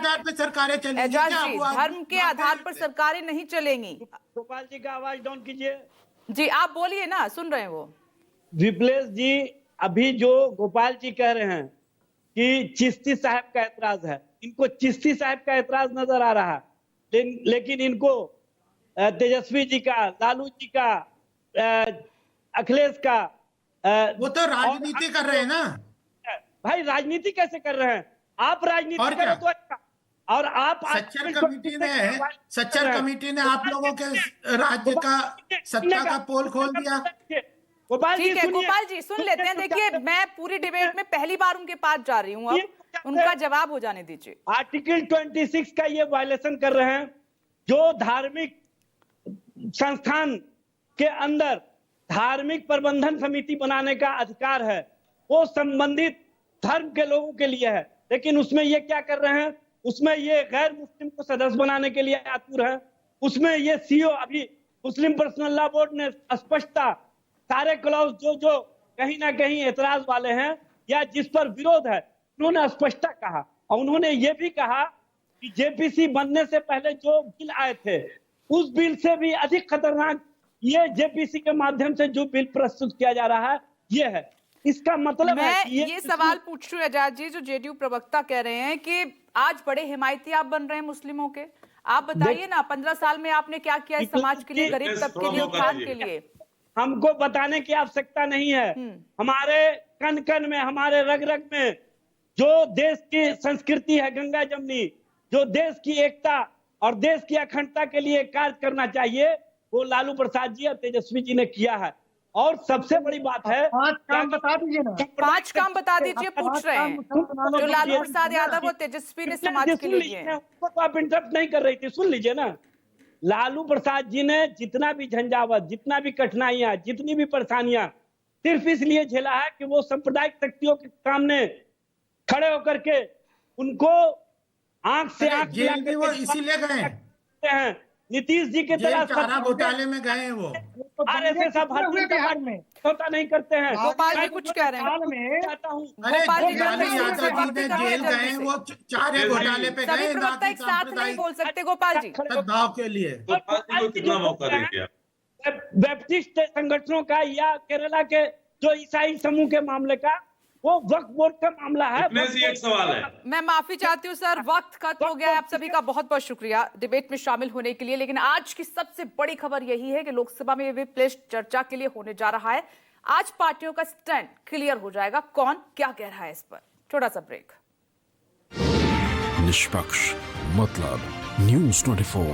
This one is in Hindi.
आधार पर सरकारें चलेंगी? एजाज क्या जी, हुआ? धर्म के आधार पर सरकारें नहीं चलेंगी। गोपाल जी का आवाज डाउन कीजिए। जी आप बोलिए ना, सुन रहे हैं वो। विप्लेश जी, अभी जो गोपाल जी कह रहे हैं कि चिश्ती साहब का ऐतराज है, इनको चिश्ती साहब का ऐतराज नजर आ रहा है, लेकिन इनको तेजस्वी जी का, लालू जी का, अखिलेश का, वो तो राजनीति कर रहे हैं ना भाई। राजनीति कैसे कर रहे हैं? आप राजनीति और करो तो अच्छा। और आप सच्चर कमेटी ने आप लोगों के राज्य का सत्ता का पोल खोल दिया। गोपाल ठीक जी है सुनिए। गोपाल जी, सुन लेते हैं। देखिए, मैं पूरी डिबेट में पहली बार उनके पास जा रही हूँ, अब उनका जवाब हो जाने दीजिए। आर्टिकल 26 का ये वायलेशन कर रहे हैं। जो धार्मिक संस्थान के अंदर धार्मिक प्रबंधन समिति बनाने का अधिकार है, वो संबंधित धर्म के लोगों के लिए है, लेकिन उसमें ये क्या कर रहे हैं? उसमें ये गैर मुस्लिम को सदस्य बनाने के लिए आतुर है। उसमें ये सीओ, अभी मुस्लिम पर्सनल लॉ बोर्ड ने स्पष्टता, सारे क्लॉज जो कहीं ना कहीं एतराज वाले हैं या जिस पर विरोध है, उन्होंने स्पष्टता कहा। और उन्होंने ये भी कहा कि जेपीसी बनने से पहले जो बिल आए थे, उस बिल से भी अधिक खतरनाक ये जेपीसी के माध्यम से जो बिल प्रस्तुत किया जा रहा है, ये है। इसका मतलब है कि ये सवाल पूछ रही हूँ एजाज जी, जो जेडीयू प्रवक्ता कह रहे हैं कि आज बड़े हिमायती आप बन रहे हैं मुस्लिमों के। आप बताइए ना, 15 साल में आपने क्या किया इस समाज के लिए, गरीब तबके के लिए, उत्थान के लिए? हमको बताने की आवश्यकता नहीं है। हमारे कण कण में, हमारे रग रग में जो देश की संस्कृति है, गंगा जमनी, जो देश की एकता और देश की अखंडता के लिए कार्य करना चाहिए, वो लालू प्रसाद जी और तेजस्वी जी ने किया है। और सबसे बड़ी बात है, 5 काम बता दीजिए ना। 5 काम बता दीजिए, पूछ रहे हैं जो लालू प्रसाद यादव और तेजस्वी ने समाज के लिए किए। तो आप इंटरप्ट नहीं कर रही थी, सुन लीजिए ना। लालू प्रसाद जी ने जितना भी झंझावत, जितना भी कठिनाइयां, जितनी भी परेशानियां सिर्फ इसलिए झेला है कि वो सांप्रदायिक शक्तियों के सामने खड़े होकर के उनको आंख से आंख जेल भी वो इसीलिए गए हैं। नीतीश जी के तरह चारा घोटाले में गए हैं वो। आरएसएस बिहार में होता नहीं करते हैं। गोपाल जी कुछ कह रहे हैं। अरे लालू यादव जी ने जेल गए, वो चारे घोटाले पे गए, ना कि एक साथ नहीं बोल सकते गोपाल जी। सद्भाव के लिए। कितना मौका दे दिया? बैप्टिस्ट संगठनों का या केरला के जो ईसाई समूह के मामले का, वो वक्फ बोर्ड का मामला है। एक सवाल है, मैं माफी चाहती हूँ सर, वक्त खत्म हो गया है। आप सभी का बहुत बहुत शुक्रिया डिबेट में शामिल होने के लिए। लेकिन आज की सबसे बड़ी खबर यही है कि लोकसभा में विप लिस्ट चर्चा के लिए होने जा रहा है। आज पार्टियों का स्टैंड क्लियर हो जाएगा, कौन क्या कह रहा है इस पर। छोटा सा ब्रेक। निष्पक्ष मतलब न्यूज़ 24।